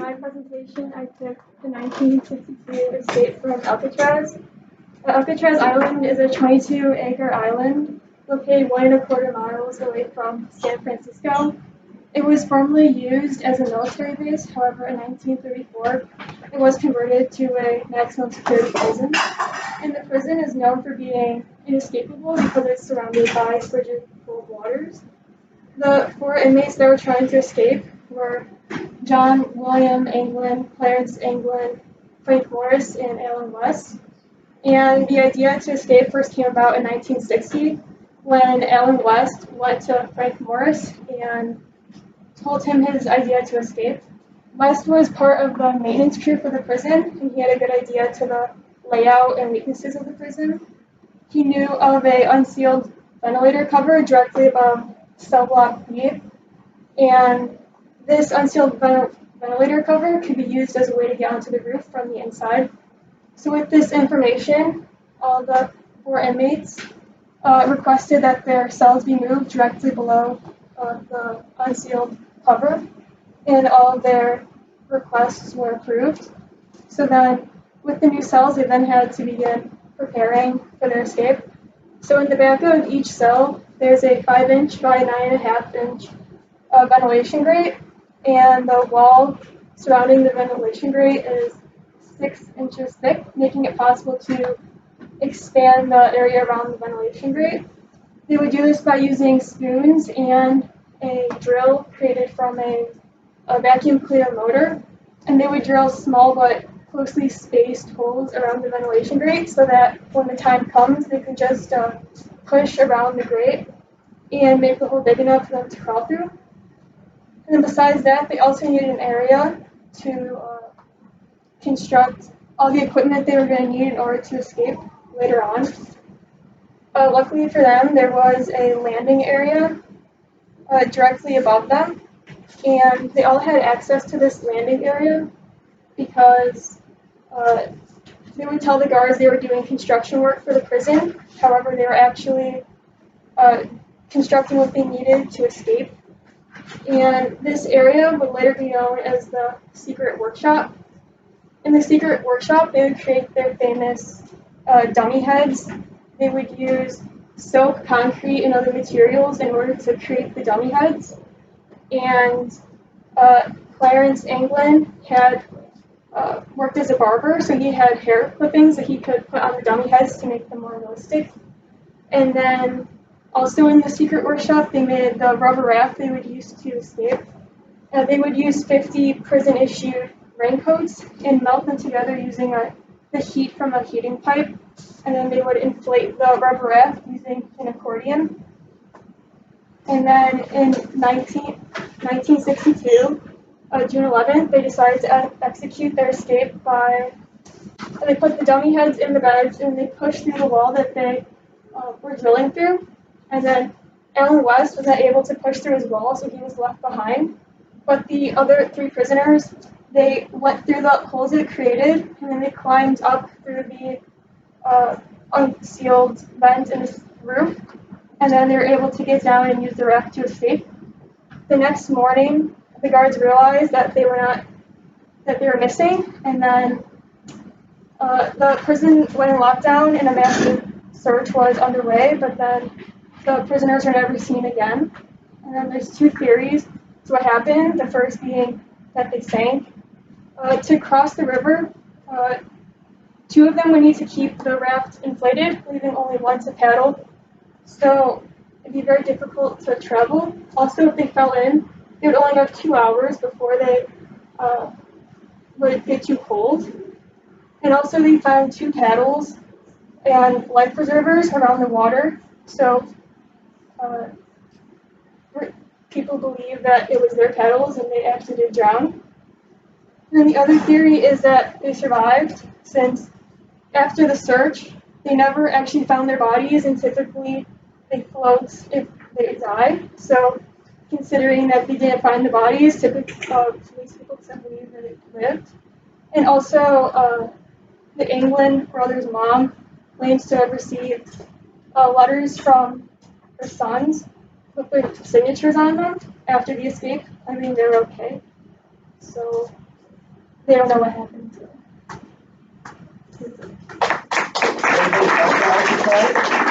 my presentation, I took the 1962 escape from Alcatraz. Alcatraz Island is a 22-acre island located 1.25 miles away from San Francisco. It was formerly used as a military base, however, in 1934, it was converted to a maximum security prison. And the prison is known for being inescapable because it's surrounded by frigid cold waters. The four inmates that were trying to escape were John William Anglin, Clarence Anglin, Frank Morris, and Alan West. And the idea to escape first came about in 1960 when Alan West went to Frank Morris and told him his idea to escape. West was part of the maintenance crew for the prison, and he had a good idea to the layout and weaknesses of the prison. He knew of a unsealed ventilator cover directly above cell block B, and this unsealed ventilator cover could be used as a way to get onto the roof from the inside. So with this information, all the four inmates requested that their cells be moved directly below the unsealed cover, and all of their requests were approved. So then, with the new cells, they then had to begin preparing for their escape. So in the back of each cell, there's a 5-inch by 9.5-inch ventilation grate, and the wall surrounding the ventilation grate is 6 inches thick, making it possible to expand the area around the ventilation grate. They would do this by using spoons and a drill created from a vacuum cleaner motor, and they would drill small but closely spaced holes around the ventilation grate so that when the time comes, they can just push around the grate and make the hole big enough for them to crawl through. And then besides that, they also needed an area to construct all the equipment they were going to need in order to escape later on. Luckily for them, there was a landing area directly above them, and they all had access to this landing area because they would tell the guards they were doing construction work for the prison. However, they were actually constructing what they needed to escape. And this area would later be known as the secret workshop. In the secret workshop, they would create their famous dummy heads. They would use soap, concrete, and other materials in order to create the dummy heads. And Clarence Anglin had worked as a barber, so he had hair clippings that he could put on the dummy heads to make them more realistic. And then also in the secret workshop, they made the rubber raft they would use to escape. They would use 50 prison-issued raincoats and melt them together using the heat from a heating pipe, and then they would inflate the rubber raft using an accordion. And then in 1962, June 11th, they decided to execute their escape by, they put the dummy heads in the beds and they pushed through the wall that they were drilling through. And then Alan West was not able to push through his wall, so he was left behind. But the other three prisoners, they went through the holes it created, and then they climbed up through the unsealed vent in the roof, and then they were able to get down and use the raft to escape. The next morning, the guards realized that they were missing, and then the prison went in lockdown and a massive search was underway, but then the prisoners were never seen again. And then there's two theories to what happened, the first being that they sank. To cross the river, two of them would need to keep the raft inflated, leaving only one to paddle. So it'd be very difficult to travel. Also, if they fell in, they would only have 2 hours before they would get too cold. And also they found 2 paddles and life preservers around the water. So people believe that it was their paddles and they actually did drown. And then the other theory is that they survived, since after the search, they never actually found their bodies, and typically they float if they die. So considering that they didn't find the bodies, typically police people tend to believe that they lived. And also, the Anglin brothers' mom claims to have received letters from her sons with their signatures on them after the escape. I mean, they're okay. So They don't know what happened. Anybody else like to try?